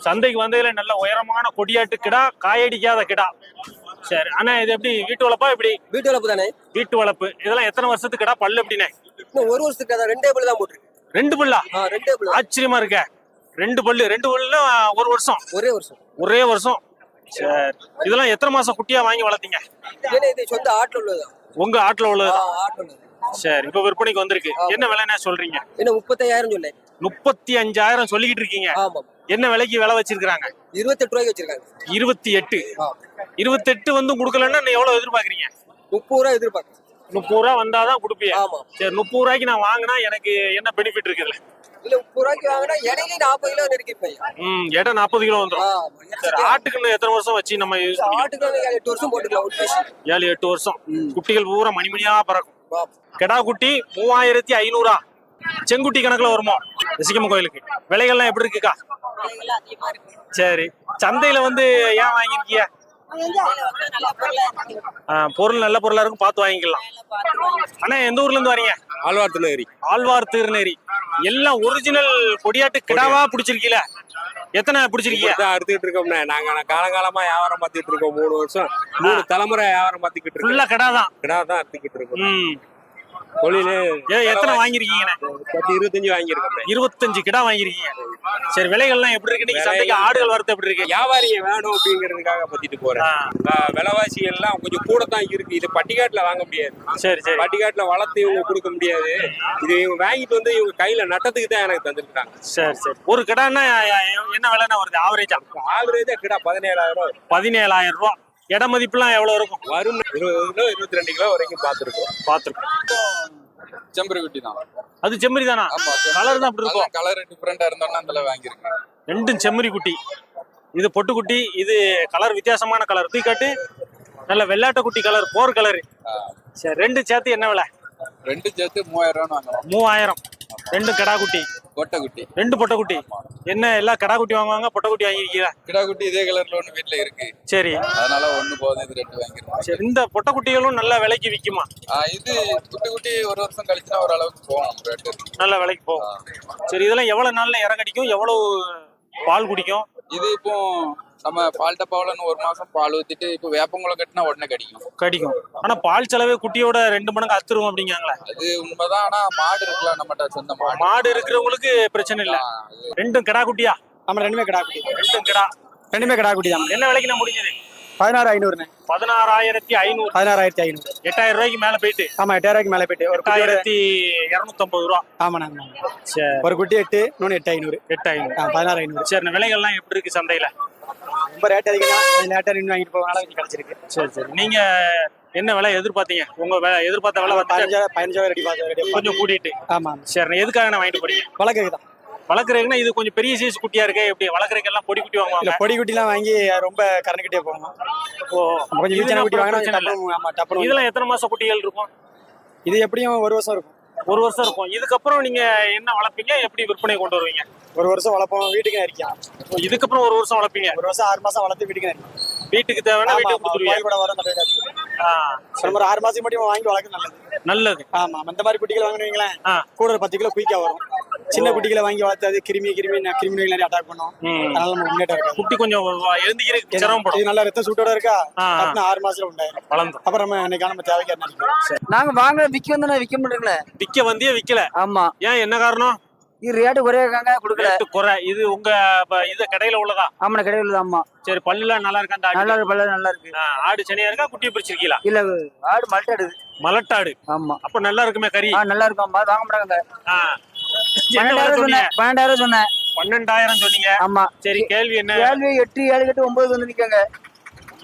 சந்தைக்கு வந்ததுல நல்ல உயரமான கொடியாட்டு கிடா, காயடிக்காத கிடா. சரி அண்ணா, இது எப்படி வீட்டு வளர்ப்பா? எப்படி வீட்டு வளர்ப்பு தானே? வீட்டு வளர்ப்பு. இதெல்லாம் எத்தனை வருஷத்துக்கு கிடா? பல்லு எப்படிண்ணே? இன்னும் ஒரு வருஷத்துக்கு அதான் 2 பல்லு தான் போட்டுருக்கு. 2 பல்லா? 2 பல்லு. ஆச்சரியமா இருக்க. 2 பல்லு. 2 பல்லுல ஒரு வருஷம். ஒரே வருஷம். சரி, இதெல்லாம் எத்தனை மாசம் குட்டியா வாங்கி வளர்த்தீங்க? இது சொந்த ஆட்டுல உள்ளது. உங்க ஆட்டுல உள்ளது? ஆட்டுல. சரி, இப்ப விற்பனைக்கு வந்திருக்கு. என்ன விலைன்னு சொல்றீங்க? என்ன 35,000 சொன்னேன். 35,000 சொல்லிக்கிட்டு இருக்கீங்க. ஆமா. என்ன விலைக்கு விலை வச்சிருக்காங்க? 28 ரூபாய்க்கு வச்சிருக்காங்க. 28. 28 வந்து கொடுக்கலன்னா எவ்வளவு எதிர்பார்க்கறீங்க? 30 ரூபாய் எதிர்பார்க்க. 30 ரூபா வந்தாதான் கொடுப்பீங்க? ஆமா. சரி, 30 ரூபாய்க்கு நான் வாங்கினா எனக்கு என்ன பெனிஃபிட் இருக்குதுல? இல்ல 30 ரூபாய்க்கு வாங்கினா இடையில 40 கிலோ நெருக்கிப்பேன். எடை 40 கிலோ வந்துடும். சரி, ஆட்டுக்கு எத்தனை வருஷம் வச்சு நம்ம யூஸ் பண்ணிக்கலாம்? ஆட்டுக்கு 8 வருஷம் போட்டுக்கலாம். 7-8 வருஷம். குட்டிகள் பூரா மணிமணியா பறக்கும். கெடா குட்டி 3500. செங்குட்டி கணக்குல வருமோ ரிஷிகம்மன் கோயிலுக்கு? விலைகள்லாம் எப்படி இருக்குக்கா? சரி, சந்தையில வந்து ஏன் வாங்கிருக்கீங்க? பொருள் நல்ல பொருளா இருக்கும், பார்த்து வாங்கிக்கலாம். அண்ணா, எந்த ஊர்ல இருந்து வரீங்க? ஆழ்வார் திருநெறி. ஆழ்வார் திருநெறி. எல்லாம் ஒரிஜினல் கொடியாட்டு கிடாவா பிடிச்சிருக்கீல? எத்தனை பிடிச்சிருக்கீங்க? அறுத்துக்கிட்டு இருக்கோம்ண்ணே. நாங்க காலங்காலமா வியாபாரம் பார்த்துட்டு இருக்கோம். 3 வருஷம் 3 தலைமுறை வியாபாரம் பார்த்துக்கிட்டு இருக்கோம். ஃபுல்லா கிடா தான் அறுத்துக்கிட்டு இருக்கோம். தொழிலு எத்தனை வாங்கிருக்கீங்கண்ணே? 25 வாங்கியிருக்கோம். 25 கிடா வாங்கிருக்கீங்க. சரி, விலைகள்லாம் எப்படி இருக்கு? நீங்க சந்தைக்கு ஆடுகள் வரது எப்படி இருக்கு? வியாபாரிங்க வேணும் அப்படிங்கிறதுக்காக பத்திட்டு போறேன். விலைவாசி எல்லாம் கொஞ்சம் கூட தான் இருக்கு. இது பட்டிக்காட்டுல வாங்க முடியாது. சரி சரி. பட்டிக்காட்டுல வளர்த்து இவங்க கொடுக்க முடியாது. இது இவங்க வாங்கிட்டு வந்து இவங்க கையில நட்டத்துக்கு தான் எனக்கு தந்துருக்காங்க. சரி சரி. ஒரு கிடான்னா என்ன விலைன்னா வருது? ஆவரேஜா கிடா 17,000 ரூபாய். 17,000 ரூபாய். இட மதிப்புலாம் எவ்வளவு இருக்கும்? வரும் 20 கிலோ 22 கிலோ வரைக்கும் பார்த்துருக்கோம். செம்பரி குட்டி தான். அது செம்மறி தானா? கலர் தான் அப்படி இருக்கும். கலர் டிஃபரெண்டா இருந்தோம்னா அதுல வாங்கியிருக்கேன். ரெண்டும் செம்மறி குட்டி. இது பொட்டு குட்டி. இது கலர் வித்தியாசமான கலர். தூக்காட்டு நல்ல வெள்ளாட்ட குட்டி கலர், போர் கலர். சரி, ரெண்டு சேர்த்து என்ன விலை? 2 சேர்த்து 3000 வாங்குறோம். 3000. 2 கடா குட்டி, பொட்டை குட்டி. 2 பொட்டை குட்டி. என்ன எல்லாம் கடா குட்டி வாங்குவாங்க, பொட்டை குட்டி வாங்கிருக்கீங்களா? கிடா குட்டி இதே கலர்ல ஒண்ணு வீட்டுல இருக்கு. சரி, அதனால ஒண்ணு போதும், இது 2 வாங்கிருக்கோம். சரி, இந்த பொட்டை குட்டிகளும் நல்ல விலைக்கு விக்குமா? இது குட்டி ஒரு வருஷம் கழிச்சுனா ஒரு அளவுக்கு போகும் ரேட்டு. நல்ல விலைக்கு போகும். சரி, இதெல்லாம் எவ்வளவு நாள்ல இறங்கடிக்கும்? எவ்வளவு பால் குடிக்கும்? இது இப்போ நம்ம பால் டப்பாவில 1 மாசம் பால் ஊத்திட்டு இப்போ வேப்பங்குளம் கட்டினா உடனே கடிக்கும். ஆனா பால் செலவே குட்டியோட 2 மடங்கு அத்துரும் அப்படிங்காங்களே? அது உண்மைதான். ஆனா மாடு இருக்கலாம் நம்மகிட்ட, சொந்த மாடு இருக்கிறவங்களுக்கு பிரச்சனை இல்ல. 2 கடா குட்டியா? ஆமா, 2மே கடா குட்டி. 2 கடா. 2மே கடா குட்டி தான். என்ன விலைக்கு நான் முடிஞ்சது? 16,500. 16,500. 16,500. 8,000 ரூபாய்க்கு மேல போயிட்டு? ஆமா, 8,000 ரூபாய்க்கு மேல போயிட்டு. 8,250 ரூபா. ஆமாண்ணா. சரி, ஒரு குட்டி 8, இன்னொன்னு 8,500. 8,500. 16,500. சரி, விலைகள்லாம் எப்படி இருக்கு சந்தையில? ரொம்ப ரேட் அதிகம். லேட்டா நின்று வாங்கிட்டு போனால கொஞ்சம் கிடைச்சிருக்கு. சரி. நீங்க என்ன விலை எதிர்பார்த்தீங்க? உங்க எதிர்பார்த்த விலை 15,000 ரெடி கொஞ்சம் கூட்டிட்டு? ஆமா. சரி, எதுக்காக நான் வாங்கிட்டு போறீங்க? வளர்க்குறது தான். வளர்க்குறதுன்னா இது கொஞ்சம் பெரிய சைஸ் குட்டியா இருக்கு. எப்படி வளர்க்குறதுக்கு எல்லாம் பொடி குட்டி வாங்குவாங்க? பொடி குட்டி எல்லாம் வாங்கி ரொம்ப கரண்கிட்டே போகும். கொஞ்சம் வீச்சான குட்டி வாங்கினா. இதெல்லாம் எத்தனை மாசம் குட்டிகள் இருக்கும்? இது எப்படியும் 1 வருஷம் இருக்கும். 1 வருஷம் இருக்கும். இதுக்கப்புறம் நீங்க என்ன வளர்ப்பீங்க? எப்படி விற்பனை கொண்டு வருவீங்க? 1 வருஷம் வளர்ப்போம், வீட்டுக்கு நெரிக்கும். இதுக்கப்புறம் 1 வருஷம் வளர்ப்பீங்க? 1 வருஷம் 6 மாசம் வளர்த்து வீட்டுக்கு நெரிக்கும். வீட்டுக்கு தேவைன்னா வீட்டுக்கு கொடுத்துருவீங்க கூட வரும். ஒரு 6 மாசம் மட்டும் வாங்கி வளர்க்க நல்லது. ஆமா, அந்த மாதிரி குட்டிகள் வாங்கினீங்களேன் கூட ஒரு 10 கிலோ குயிக்கா வரும். சின்ன குட்டிகளை வாங்கி வளர்த்து அது கிருமி நிறைய அட்டாக் பண்ணும். அதனால நம்ம முன்னேற்றம் இருக்கு. குட்டி கொஞ்சம் எழுந்திக்கிறதுக்கு சிரமப்படும். இது நல்ல ரத்த சூட்டோட இருக்கா? 6 மாசத்துல உண்டாயிரும், வளர்ந்து. அப்புறம் நம்ம இன்னைக்கு நம்ம தேவைக்கு என்ன நாங்க வாங்க விக்க வந்து விக்க முடியல. விக்க வந்தியே விக்கல. ஆமா. ஏன், என்ன காரணம்? இது ரேட்டு குறையாங்க, கொடுக்கல. குறை. இது உங்க இது கடையில உள்ளதா? ஆமா, கடையில உள்ளதா. ஆமா. சரி, பல்லுலாம் நல்லா இருக்கா? நல்லா இருக்கு, பல்லு நல்லா இருக்கு. ஆடு சனியா இருக்கா? குட்டியை பிரிச்சிருக்கீங்களா? இல்ல, ஆடு மலட்டாடு. மலட்டாடு. ஆமா. அப்ப நல்லா இருக்குமே கறி? நல்லா இருக்கும். வாங்க மாட்டாங்க. 12,000 சொன்னேன். 12,000 சொன்னீங்க. ஆமா. சரி, கேள்வி என்ன? 8, 7, 8, 9 வந்து நிக்காங்க.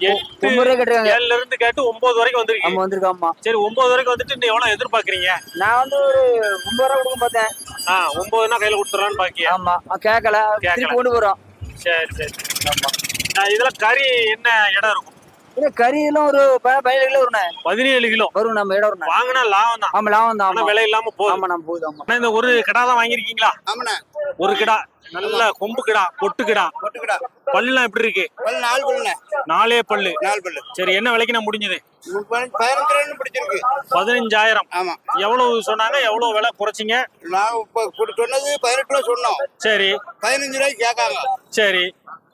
7ல இருந்து கேட்டு 9 வரைக்கும் வந்திருக்கீங்க. ஆமா, வந்திருக்கு. ஆமா. சரி, 9 வரைக்கும் வந்துட்டு நீ எவ்வளவு எதிர்பார்க்கறீங்க? நான் வந்து ஒரு 9 ரூபா கொடுக்க பார்த்தேன். 9னா கையில கொடுத்துறான்னு பாக்கியா? ஆமா, கேட்கல. திருப்பி கொண்டு போறோம். சரி. ஆமா. இதுல கறி என்ன இடம் இருக்கும்? இல்ல, கறி எல்லாம் ஒரு 17 கிலோ வரும்ண்ணே. 17 கிலோ வரும். நம்ம இடம் வரும். வாங்கினா லாபம் தான். ஆமா, லாபம் தான். விலை இல்லாம போகுது. ஆமா, நம்ம போகுது. ஆமா. இந்த ஒரு கிடா தான் வாங்கிருக்கீங்களா? ஆமாண்ணே. ஒரு கிடா நல்ல கொம்பு கிடா, பொட்டு கிடா. பல்லுலாம் எப்படி இருக்கு? 4 பல்லுண்ணே. 4 பல்லு. 4 பல்லு. சரி, என்ன விலைக்கு நான் முடிஞ்சது? 15,000 பிடிச்சிருக்கு. 15,000. ஆமா. எவ்வளவு சொன்னாங்க? எவ்வளவு விலை குறைச்சிங்க? நான் சொன்னது 18 ரூபா சொன்னோம். சரி, 15 ரூபாய்க்கு கேட்காங்க. சரி.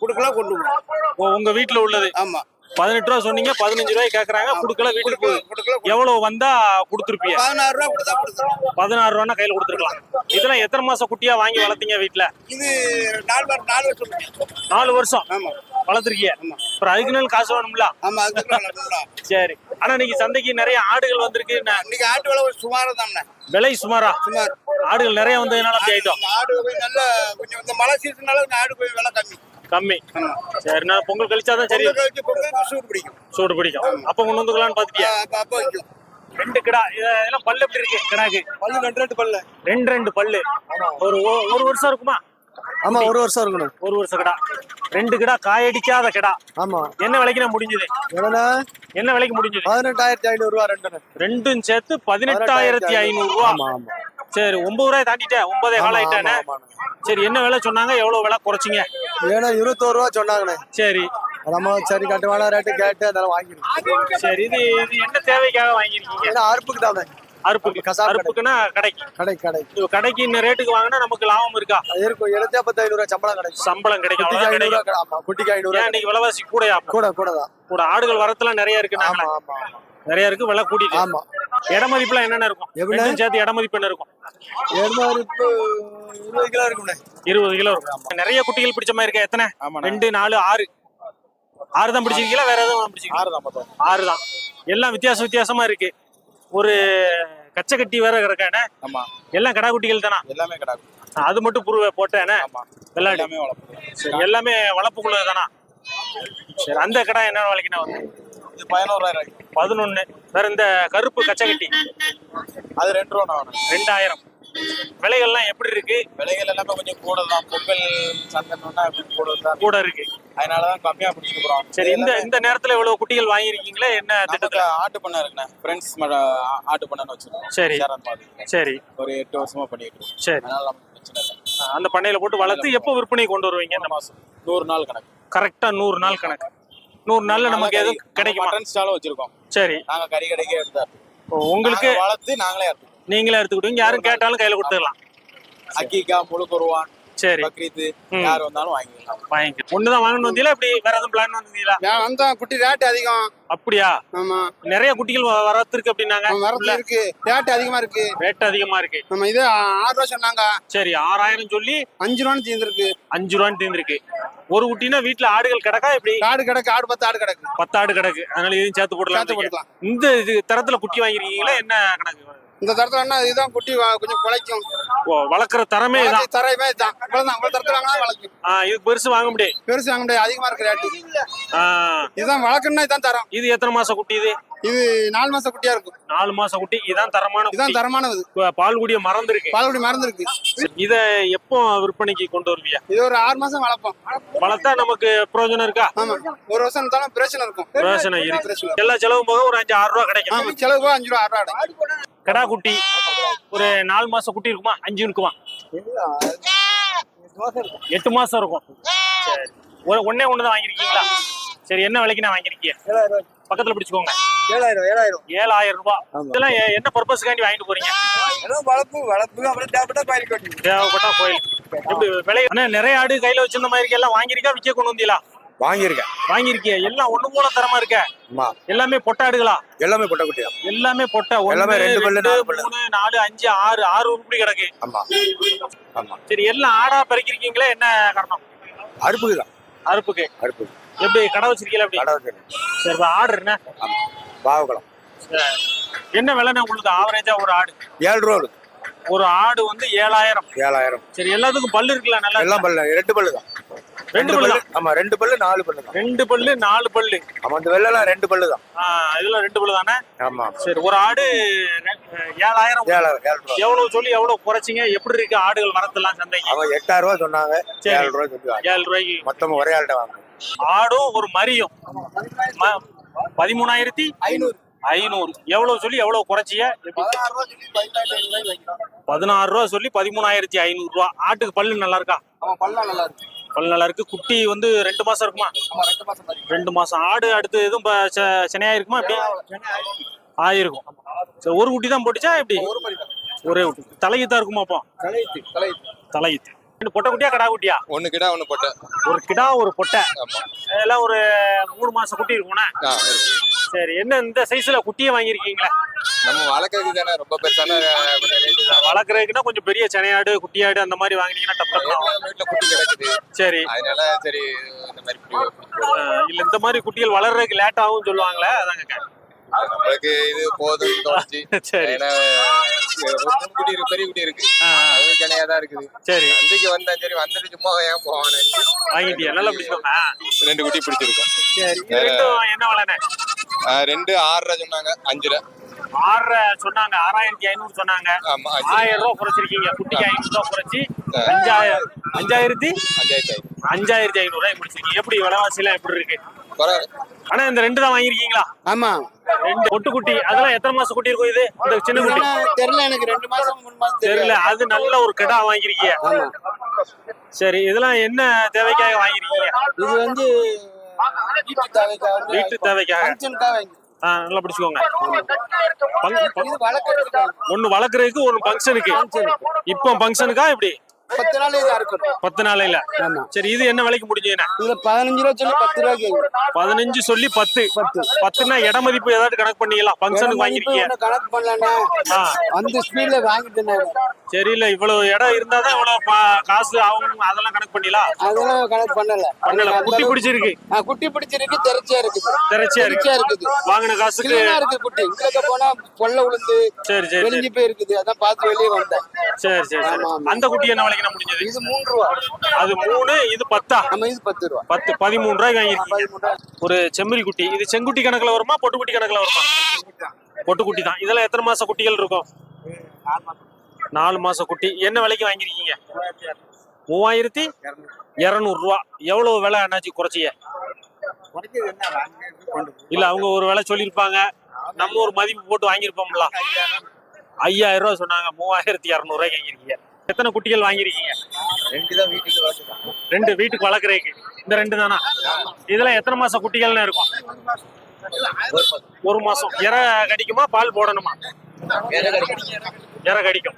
கொடுக்கலாம் கொண்டு போவோம். உங்க வீட்டுல உள்ளது ஆமா 18 ரூபா சொன்னீங்க, 15 ரூபாய் கேக்குறாங்க, குடுக்கல, வீட்டுக்கு போகுது. கொடுக்கலாம் எவ்வளவு வந்தா கொடுத்துருப்பீங்க? 16 ரூபா கொடுத்தா கொடுத்துருவோம். 16 ரூபான்னா கையில கொடுத்துருக்கலாம். இதெல்லாம் எத்தனை மாசம் குட்டியா வாங்கி வளர்த்தீங்க வீட்டுல? இது 4 வருஷம் 4 வருஷம் ஆமா வளர்த்துருக்கீங்க. அப்புறம் அதுக்கு நாள் காசு வேணும்ல? ஆமா அதுக்கு சரி. ஆனா இன்னைக்கு சந்தைக்கு நிறைய ஆடுகள் வந்திருக்கு. இன்னைக்கு ஆட்டு விலை சுமாரா தானே, விலை சுமாரா? சுமார். ஆடுகள் நிறைய வந்ததுனால அப்படி ஆயிட்டோம். ஆடு நல்ல கொஞ்சம் இந்த மழை சீசனால ஆடு விலை கம்மி. கம்மி. சரி, நான் பொங்கல் கழிச்சாதான் சரி. பொங்கலுக்கு சூடு பிடிக்கும். சூடு பிடிக்கும். அப்ப கொண்டு வந்துக்கலாம்னு பாத்துட்டியா? அப்ப வைக்கும். 2 கிடா. இதெல்லாம் பல்லு எப்படி இருக்கு கிடாக்கு? பல்லு 2 பல்லு. 2 பல்லு. ஒரு வருஷம் இருக்குமா? ஆமா 1 வருஷம் இருக்கணும். 1 வருஷம் கிடா. 2 கிடா காயடிக்காத கிடா. ஆமா. என்ன விலைக்கு நான் முடிஞ்சது? என்ன விலைக்கு முடிஞ்சது? 18,500 ரூபா ரெண்டும் சேர்த்து 18,500 ரூபா. ஆமா ஆமா. சரி, 9 ரூபாய் தாண்டிட்டேன். 9 கால் ஆயிட்டானே. சரி, என்ன விலை சொன்னாங்க? எவ்வளவு விலை குறைச்சிங்க? ஏன்னா 21 ரூபா சொன்னாங்கண்ணே. சரி, நம்ம சரி கட்டுவான ரேட்டு கேட்டு அதெல்லாம் வாங்கிருக்கோம். சரி. இது என்ன தேவைக்காக வாங்கிருக்கீங்க? ஏன்னா அறுப்புக்கு தானே. அறுப்புக்குன்னா கடைக்கு. கடைக்கு இந்த ரேட்டுக்கு வாங்கினா நமக்கு லாபம் இருக்கா? இருக்கும். 7500 ரூபா சம்பளம் கிடைக்கும். சம்பளம் கிடைக்கும். குட்டிக்கு 500. இன்னைக்கு விலைவாசி கூடயா? கூடதான். கூட ஆடுகள் வரத்துலாம் நிறைய இருக்கு. நிறைய இருக்கு. விலை கூட்டிட்டு. ஆமா. இட மதிப்புலாம் என்னென்ன இருக்கும்? ரெண்டும் சேர்த்து இட மதிப்பு என்ன இருக்கும்? 20 கிலோ இருக்கும்ண்ணே. 20 கிலோ இருக்கும். நிறைய குட்டிகள் பிடிச்ச மாதிரி இருக்கா? எத்தனை? 2, 4, 6 தான் பிடிச்சிருக்கீங்களா? வேற எதுவும் பிடிச்சிருக்கீங்களா? 6 தான். எல்லாம் வித்தியாசமா இருக்கு. ஒரு கச்சை கட்டி வேற கிடக்கானே. ஆமா. எல்லாம் கடா குட்டிகள் தானா? எல்லாமே கிடாக்கு. அது மட்டும் புருவ போட்டேனே. ஆமா. எல்லாமே வளர்ப்பு. எல்லாமே வளர்ப்புக்குள்ளது தானா? சரி. அந்த கடை என்ன விலைக்குண்ணா வந்து? இது 11,000. 11. வேற இந்த கருப்பு கச்சை கட்டி அது 2 ரூபா. 2000. விலைகள்லாம் எப்படி இருக்கு? விலைகள் எல்லாமே கொஞ்சம் கூட தான். பொங்கல் சந்தைன்னா கூட இருக்கு. அதனாலதான் கம்மியா பிடிச்சிட்டு போறோம். சரி. இந்த நேரத்துல இவ்வளவு குட்டிகள் வாங்கிருக்கீங்களே, என்ன திட்டத்துல? ஆட்டு பண்ண இருக்குண்ணே. ஃப்ரெண்ட்ஸ் ஆட்டு பண்ணன்னு வச்சிருக்கோம். சரி சரி. ஒரு 8 வருஷமா பண்ணிட்டு இருக்கோம். சரி. அதனால நமக்கு பிரச்சனை இல்லை. அந்த பண்ணையில போட்டு வளர்த்து எப்போ விற்பனை கொண்டு வருவீங்க? இந்த மாசம் 100 நாள் கணக்கு. கரெக்டா 100 நாள் கணக்கு. 100 நாள்ல நமக்கு எதுவும் கிடைக்குமா? மட்டன் ஸ்டாலும் வச்சிருக்கோம். சரி. நாங்க கறி கடைக்கே எடுத்தா உங்களுக்கு வளர்த்து நாங்களே எடுத்துக்கோம். நீங்களே எடுத்துக்கிட்டீங்க. யாரும் கேட்டாலும் கையில கொடுத்துடலாம். அக்கிகா, முழுக்குருவான், சரி, பக்ரீத் யார் வந்தாலும் வாங்கிக்கலாம். வாங்கிக்கலாம். ஒண்ணுதான் வாங்கணும் வந்தீங்களா? இப்படி வேற எதுவும் பிளான் வந்தீங்களா? நான் வந்தோம். குட்டி ரேட் அதிகம். அப்படியா? ஆமா. நிறைய குட்டிகள் வரத்துருக்கு அப்படின்னாங்க. வரது இருக்கு. ரேட் அதிகமா இருக்கு. ரேட் அதிகமா இருக்கு. நம்ம இது 6 ரூபா சொன்னாங்க. சரி. 6000 சொல்லி 5 ரூபான்னு தீர்ந்துருக்கு. 5 ரூபான்னு தீர்ந்துருக்கு. ஒரு குட்டினா வீட்டுல ஆடுகள் கிடக்கா? எப்படி? ஆடு கிடக்கு. 10 ஆடு கிடக்கு. 10 ஆடு கிடக்கு. அதனால இதையும் சேர்த்து போடலாம். இந்த இது தரத்துல குட்டி வாங்கிருக்கீங்களா? என்ன கணக்கு? இந்த தரத்துல என்ன இதுதான் குட்டி கொஞ்சம் குலைக்கும். வளர்க்குற தரமே தான். தரமே தான். இவ்வளவு தரத்துல வாங்கினா வளர்க்கும். இது பெருசு வாங்க முடியாது. பெருசு வாங்க முடியாது. அதிகமா இருக்கு ரேட்டு. இதுதான் வளர்க்கணும்னா இதான் தரம். இது எத்தனை மாசம் குட்டி? இது 4 மாசம் குட்டியா இருக்கும். 4 மாசம் குட்டி. இதான் தரமான. இதான் தரமானது. பால் குடிய மறந்துருக்கு. பால்குடி மறந்துருக்கு. இத எப்போ விற்பனைக்கு கொண்டு வருவியா? இது ஒரு 6 மாசம் வளர்ப்போம். வளர்த்தா நமக்கு பிரயோஜனம் இருக்கா? ஆமா. 1 வருஷம் இருந்தாலும் பிரச்சனை இருக்கும். பிரயோஜனம் இருக்கு. எல்லா செலவும் போக ஒரு 5-6 ரூபா கிடைக்கும். செலவு போக 5 ரூபா 6 ரூபா கிடைக்கும். கடா குட்டி ஒரு 4 மாசம் குட்டி இருக்குமா? 5 இருக்குமா? 8 மாசம் இருக்கும். சரி. ஒன்னே ஒண்ணுதான் வாங்கிருக்கீங்களா? சரி. என்ன விலைக்கு நான் வாங்கிருக்கீங்க? பக்கத்துல பிடிச்சுக்கோங்க. 7000 ரூபாய். இதெல்லாம் என்ன பர்பஸ்க்காண்டி வாங்கிட்டு போறீங்க? வளர்ப்பு அப்புறம் தேவைப்பட்டா கோயில். எப்படி விலை? நிறைய ஆடு கையில வச்சிருந்த மாதிரி எல்லாம் வாங்கிருக்கா? விற்க கொண்டு வந்தீங்களா? வாங்கிருக்கிய. எல்லாம் ஒண்ணு போல தரமா இருக்க. எல்லாமே பொட்டாடுகளா? எல்லாமே பொட்டை குட்டியா? எல்லாமே பொட்டை. 1, 2, 3, 4, 5, 6 உருப்படி கிடக்கு. சரி. எல்லாம் ஆடா பறிக்கிறீங்களே, என்ன காரணம்? அறுப்புக்கு. எப்படி கடை வச்சிருக்கீங்களா? எப்படி? சரி. ஆர்டர் என்ன? பாவகுளம். என்ன விலைன்னு உங்களுக்கு ஆவரேஜா ஒரு ஆடு? 7 ரூபா. ஒரு ஆடு வந்து 7000. சரி. எல்லாத்துக்கும் பல்லு இருக்குல்ல? நல்லா. எல்லாம் பல்லு. 2 பல்லு தான். 2 பல்லு தான். ஆமா. 2 பல்லு 4 பல்லு தான். 2 பல்லு 4 பல்லு. ஆமா. அந்த வெள்ளலாம் 2 பல்லு தான். இதெல்லாம் 2 பல்லு தானே? ஆமா. சரி. ஒரு ஆடு 7000. எவ்வளவு சொல்லி எவ்வளவு குறைச்சிங்க? எப்படி இருக்கு ஆடுகள் வரதெல்லாம் சந்தைக்கு? அவங்க 8000 ரூபா சொன்னாங்க. 7 ரூபா சொல்லுவாங்க. 7 ரூபாய்க்கு மொத்தம் ஒரே ஆள்கிட்ட வாங்க. ஆடும் ஒரு மரியும் 13,500. எவ்வளவு சொல்லி எவ்வளவு குறைச்சிய? 16 ரூபா சொல்லி 13,500 ரூபா. ஆட்டுக்கு பல்லு நல்லா இருக்கா? பல்லு நல்லா இருக்கு. குட்டி வந்து 2 மாசம் இருக்குமா? 2 மாசம். ஆடு அடுத்து எதுவும் சென்னையா இருக்குமா? எப்படி ஆயிருக்கும். சரி. ஒரு குட்டி தான் போட்டுச்சா? எப்படி? ஒரே குட்டி. தலையீத்தா இருக்குமா? அப்போ தலையீத்து. பொட்டை குட்டியா கடா குட்டியா? ஒண்ணு கிடா ஒண்ணு பொட்டை. ஒரு கிடா ஒரு பொட்டை. ஆமா. அதெல்லாம் ஒரு 3 மாசம் குட்டி இருக்கும்னா? சரி, என்ன இந்த சைஸ்ல குட்டியை வாங்கியிருக்கீங்களா? நம்ம வளர்க்கறதுக்கு தானே, ரொம்ப பெருசான வளர்க்குறதுக்குன்னா கொஞ்சம் பெரிய செனையாடு குட்டியாடு அந்த மாதிரி வாங்கினீங்கன்னா வீட்டுல குட்டி கிடக்குது. சரி, அதனால சரி இந்த மாதிரி இல்ல இந்த மாதிரி குட்டிகள் வளர்றதுக்கு லேட் ஆகும் சொல்லுவாங்களே, அதாங்க. நம்மளுக்கு இது போதும் தோணுச்சு. சரி, ஏன்னா குட்டி இருக்கு, பெரிய குட்டி இருக்கு, அது கிணையா தான் இருக்குது. சரி, அன்றைக்கு வந்தேன், சரி வந்துட்டு சும்மா ஏன் போவானு வாங்கிட்டியா? நல்லா பிடிச்சோம்னா 2 குட்டி பிடிச்சிருக்கோம். சரி, இது ரெண்டும் என்ன விலைண்ணே? 2 6 சொன்னாங்க, 5 6 சொன்னாங்க, 6500 சொன்னாங்க. ஆமா, 1000 ரூபாய் குறைச்சிருக்கீங்க. குட்டிக்கு 500 ரூபாய் குறைச்சி 5500 ரூபாய் முடிச்சிருக்கீங்க. எப்படி விலைவாசி எல்லாம் எப்படி இருக்கு? ஆனா இந்த 2 தான் வாங்கிருக்கீங்களா? ஆமா, 2 பொட்டு குட்டி. அதெல்லாம் எத்தனை மாசம் குட்டி இருக்கும் இது? இந்த சின்ன குட்டி தெரியல எனக்கு, 2 மாசம் 3 மாசம் தெரியல. அது நல்ல ஒரு கிடா வாங்கிருக்கீங்க. சரி, இதெல்லாம் என்ன தேவைக்காக வாங்கிருக்கீங்க? இது வந்து வீட்டு தேவைக்காக. நல்லா பிடிச்சுக்கோங்க. ஒண்ணு வளர்க்கறதுக்கு, ஒரு ஃபங்க்ஷனுக்கு. இப்போ ஃபங்க்ஷனுக்கா எப்படி? 10 நாள் இது அறுக்கணும். 10 நாளையில. சரி, இது என்ன விலைக்கு முடிஞ்சதுன்னா? இதுல 15 ரூபா சொல்லி 10 ரூபா கேக்குது. 15 சொல்லி 10. 10னா இட மதிப்பு ஏதாவது கணக்கு பண்ணிக்கலாம். ஃபங்க்ஷனுக்கு வாங்கிருக்கீங்க, கணக்கு பண்ணலன்னா அந்த ஸ்பீட்ல வாங்கிட்டேன். சரி, இல்ல இவ்வளவு இடம் இருந்தாதான் இவ்வளவு காசு ஆகும், அதெல்லாம் கணக்கு பண்ணிடலாம். அதெல்லாம் கணக்கு பண்ணல. குட்டி பிடிச்சிருக்கு. குட்டி பிடிச்சிருக்கு, திரச்சியா இருக்குது. திரச்சியா இருக்குது. வாங்கின காசுக்கு இருக்கு குட்டி. இங்க போனா பொல்ல உளுந்து சரி சரி வெளிஞ்சி போய் இருக்குது. அதான் பார்த்து வெளியே வந்தேன். சரி சரி. அந்த குட்டி என்ன விலைக்கு முடிஞ்சது? இது 3 ரூபா. அது 3, இது 10. நம்ம இது 10 ரூபா. 13 ரூபாய்க்கு வாங்கிருக்கீங்க. ஒரு செம்மறி குட்டி. இது செங்குட்டி கணக்குல வருமா, பொட்டு குட்டி கணக்குல வருமா? பொட்டு குட்டி தான். இதெல்லாம் எத்தனை மாசம் குட்டிகள் இருக்கும்? 4 மாசம் குட்டி. என்ன விலைக்கு வாங்கிருக்கீங்க? 3200 ரூபா. எவ்வளவு விலை அண்ணாச்சி குறைச்சிய? இல்ல அவங்க ஒரு விலை சொல்லிருப்பாங்க, நம்ம ஒரு மதிப்பு போட்டு வாங்கிருப்போம்ல. 5000 ரூபா சொன்னாங்க, 3200 ரூபாய்க்கு வாங்கிருக்கீங்க. எத்தனை குட்டிகள் வாங்கிருக்கீங்க? 2 வீட்டுக்கு வளர்க்குறதுக்கு. இந்த 2 தானா? இதெல்லாம் எத்தனை மாசம் குட்டிகள்னு இருக்கும்? 1 மாசம். இறை கடிக்குமா, பால் போடணுமா? இறை கடிக்கும்.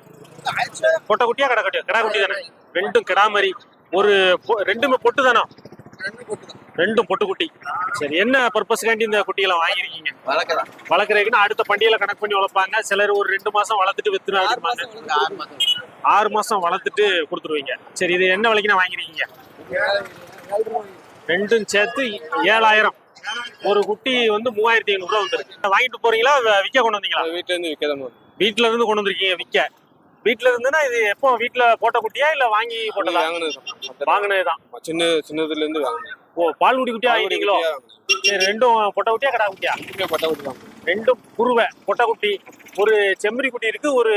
பொட்டை குட்டியா கடா குட்டியா? கடா குட்டி தானே. 2ம் கிடா மாதிரி. ஒரு 2மே பொட்டு தானே? 2ம் பொட்டு குட்டி. சரி, என்ன பர்பஸ்க்காண்டி இந்த குட்டிகளை வாங்கிருக்கீங்க? வளர்க்குறதுக்குன்னா அடுத்த பண்டிகையில கணக்கு பண்ணி வளர்ப்பாங்க. சிலர் ஒரு 2 மாசம் வளர்த்துட்டு வித்துனா 6 மாசம் வளர்த்துட்டு கொடுத்துருவீங்க. சரி, இது என்ன விலைக்கு நான் வாங்கிருக்கீங்க? 2ம் சேர்த்து 7000. ஒரு குட்டி வந்து 3500 ரூபா வந்துருக்கு. வாங்கிட்டு போறீங்களா, விற்க கொண்டு வந்தீங்களா? வீட்டுல இருந்து விற்கதான். வீட்டுல இருந்து கொண்டு வந்திருக்கீங்க விற்க. வீட்டுல இருந்துன்னா இது எப்போ வீட்டுல போட்ட குட்டியா இல்ல வாங்கி போட்டதா? வாங்கினதுதான். சின்னதுல இருந்து வாங்கினேன். ஓ, பால் குடி குட்டியா வாங்கிட்டீங்களோ? சரி, 2ம் பொட்டை குட்டியா கடா குட்டியா? பொட்டை குட்டி தான். 2ம் குருவை பொட்டை குட்டி. ஒரு செம்மறி குட்டி இருக்கு, ஒரு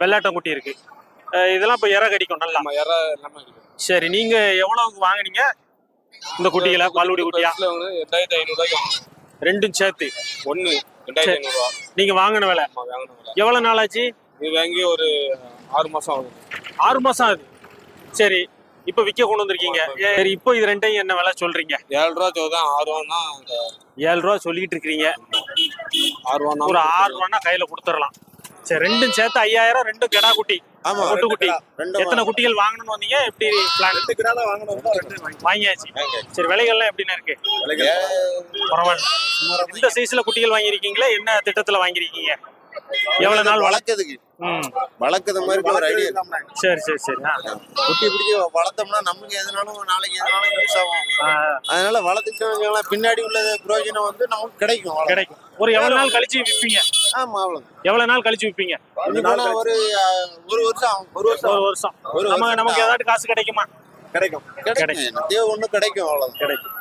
வெள்ளாட்டம் குட்டி இருக்கு. இதெல்லாம் இப்ப இறை கடிக்கும் நல்லா. சரி, நீங்க எவ்வளவுக்கு வாங்குனீங்க இந்த குட்டிகளை? பால்குடி குட்டியா? 2500 ரூபாய்க்கு. 2ம் சேர்த்து 2500 ரூபா. நீங்க வாங்கின விலை எவ்வளவு நாள் ஆச்சு? இது வாங்கி ஒரு 6 மாசம் ஆகுது. 6 மாசம் ஆகுது. சரி, இப்ப விற்க கொண்டு வந்திருக்கீங்க. சரி, இப்போ இது 2யும் என்ன விலை சொல்றீங்க? 7 ரூபா சொல்லுதான். 6 ரூபான்னா 7 ரூபா சொல்லிட்டு இருக்கீங்க. 6 ரூபா. ஒரு 6 ரூபான்னா கையில கொடுத்துடலாம். சரி, 2ம் சேர்த்து 5000. 2ம் கிடா குட்டி, பொட்டு குட்டி. எத்தனை குட்டிகள் வாங்கணும்னு வந்தீங்க? எப்படி பிளான்? வாங்கியாச்சு. சரி, விலைகள்லாம் எப்படின்னு இருக்கு? பரவாயில்ல. இந்த சைஸ்ல குட்டிகள் வாங்கிருக்கீங்களா? என்ன திட்டத்துல வாங்கிருக்கீங்க? எவ்வளவு நாள் வளர்க்கறதுக்கு? வளர்க்கறது மாதிரி ஒரு ஐடியா. சரி சரி சரி. குட்டி பிடிச்சி வளர்த்தோம்னா நமக்கு எதுனாலும் நாளைக்கு எதுனாலும் யூஸ் ஆகும். அதனால வளர்த்துட்டோம்னா பின்னாடி உள்ள பிரயோஜனம் வந்து நமக்கு கிடைக்கும். ஒரு எவ்வளவு நாள் கழிச்சு விற்பீங்க? ஆமா, அவ்வளவு. எவ்வளவு நாள் கழிச்சு விற்பீங்க? ஒரு வருஷம். நமக்கு ஏதாவது காசு கிடைக்குமா? கிடைக்கும். ஒண்ணு கிடைக்கும், அவ்வளவு கிடைக்கும்.